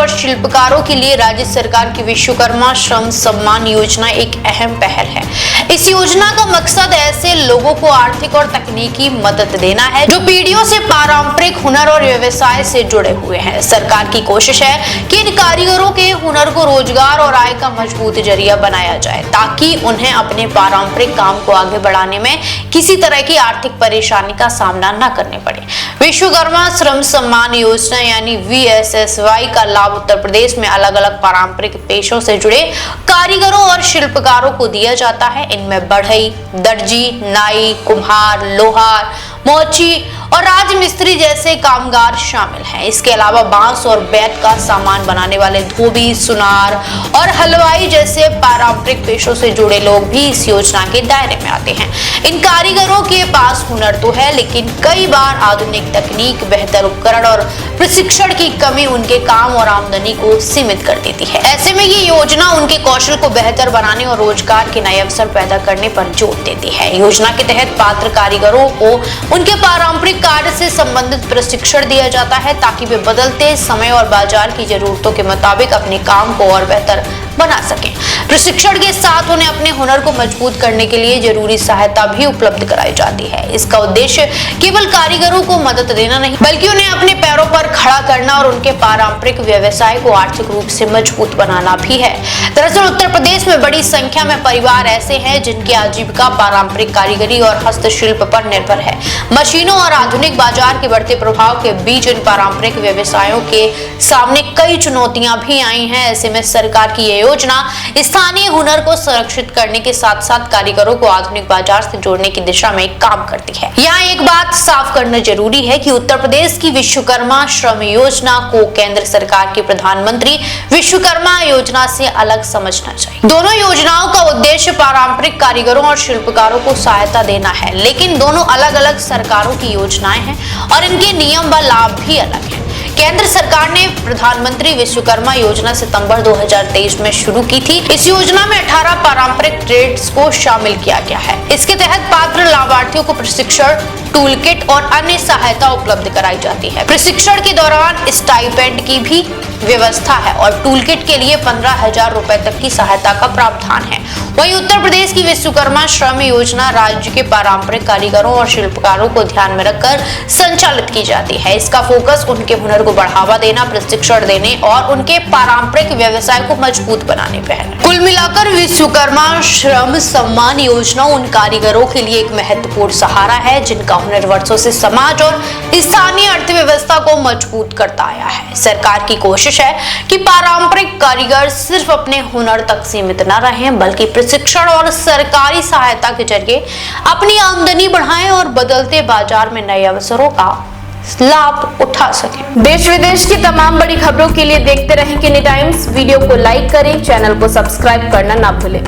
और शिल्पकारों के लिए राज्य सरकार की विश्वकर्मा श्रम सम्मान योजना एक अहम पहल है। इस योजना का मकसद ऐसे लोगों को आर्थिक और तकनीकी मदद देना है जो पीढ़ियों से पारंपरिक हुनर और व्यवसाय से जुड़े हुए हैं। सरकार की कोशिश है कि इन कारीगरों के हुनर को रोजगार और आय का मजबूत जरिया बनाया जाए ताकि उन्हें अपने पारंपरिक काम को आगे बढ़ाने में किसी तरह की आर्थिक परेशानी का सामना न करने पड़े। विश्वकर्मा श्रम सम्मान योजना यानी VSSY का लाभ उत्तर प्रदेश में अलग अलग पारंपरिक पेशों से जुड़े कारीगरों और शिल्पकारों को दिया जाता है। इनमें बढ़ई, दर्जी, नाई, कुम्हार, लोहार, मोची और राजमिस्त्री जैसे कामगार शामिल हैं। इसके अलावा बांस और बेत का सामान बनाने वाले धोबी, सुनार और हलवाई जैसे पारंपरिक पेशों से जुड़े लोग भी इस योजना के दायरे में आते हैं। इन कारीगरों के पास हुनर तो है, लेकिन कई बार आधुनिक तकनीक, बेहतर उपकरण और प्रशिक्षण की कमी उनके काम और आमदनी को सीमित कर देती है। ऐसे में ये योजना उनके कौशल को बेहतर बनाने और रोजगार के नए अवसर पैदा करने पर जोर देती है। योजना के तहत पात्र कारीगरों को उनके पारंपरिक कार्य से संबंधित प्रशिक्षण दिया जाता है ताकि वे बदलते समय और बाजार की जरूरतों के मुताबिक अपने काम को और बेहतर बना सकें। प्रशिक्षण के साथ उन्हें अपने हुनर को मजबूत करने के लिए जरूरी सहायता भी उपलब्ध कराई जाती है। इसका उद्देश्य केवल कारीगरों को मदद देना नहीं, बल्कि उन्हें अपने पैरों पर खड़ा करना और उनके पारंपरिक व्यवसाय को आर्थिक रूप से मजबूत बनाना भी है। दरअसल उत्तर प्रदेश में बड़ी संख्या में परिवार ऐसे हैं जिनकी आजीविका पारंपरिक कारीगरी और हस्तशिल्प पर निर्भर है। मशीनों और आधुनिक बाजार के बढ़ते प्रभाव के बीच इन पारंपरिक व्यवसायों के सामने कई चुनौतियां भी आई हैं। ऐसे में सरकार की योजना स्थानीय हुनर को संरक्षित करने के साथ साथ कारीगरों को आधुनिक बाजार से जोड़ने की दिशा में काम करती है। यहाँ एक बात साफ करना जरूरी है कि उत्तर प्रदेश की विश्वकर्मा श्रम योजना को केंद्र सरकार की प्रधानमंत्री विश्वकर्मा योजना से अलग समझना चाहिए। दोनों योजनाओं का उद्देश्य पारंपरिक कारीगरों और शिल्पकारों को सहायता देना है, लेकिन दोनों अलग अलग सरकारों की योजनाएं हैं और इनके नियम व लाभ भी अलग हैं। केंद्र सरकार ने प्रधानमंत्री विश्वकर्मा योजना सितंबर 2023 में शुरू की थी। इस योजना में 18 पारंपरिक ट्रेड्स को शामिल किया गया है। इसके तहत पात्र लाभार्थियों को प्रशिक्षण, टूल किट और अन्य सहायता उपलब्ध कराई जाती है। प्रशिक्षण के दौरान स्टाइपेंड की भी व्यवस्था है और टूल किट के लिए 15,000 रुपए तक की सहायता का प्रावधान है। वहीं उत्तर प्रदेश की विश्वकर्मा श्रम योजना राज्य के पारंपरिक कारीगरों और शिल्पकारों को ध्यान में रखकर संचालित की जाती है। इसका फोकस उनके हुनर को बढ़ावा देना, प्रशिक्षण देने और उनके पारंपरिक व्यवसाय को मजबूत बनाने पर है। कुल मिलाकर विश्वकर्मा श्रम सम्मान योजना उन कारीगरों के लिए एक महत्वपूर्ण सहारा है जिनका हुनर वर्षों से समाज और स्थानीय अर्थव्यवस्था को मजबूत करता आया है। सरकार की कोशिश है कि पारंपरिक कारीगर सिर्फ अपने हुनर तक सीमित न रहें, बल्कि प्रशिक्षण और सरकारी सहायता के जरिए अपनी आमदनी बढ़ाएं और बदलते बाजार में नए अवसरों का लाभ उठा सकें। देश विदेश की तमाम बड़ी खबरों के लिए देखते रहें किनी टाइम्स। वीडियो को लाइक करें, चैनल को सब्सक्राइब करना ना भूलें।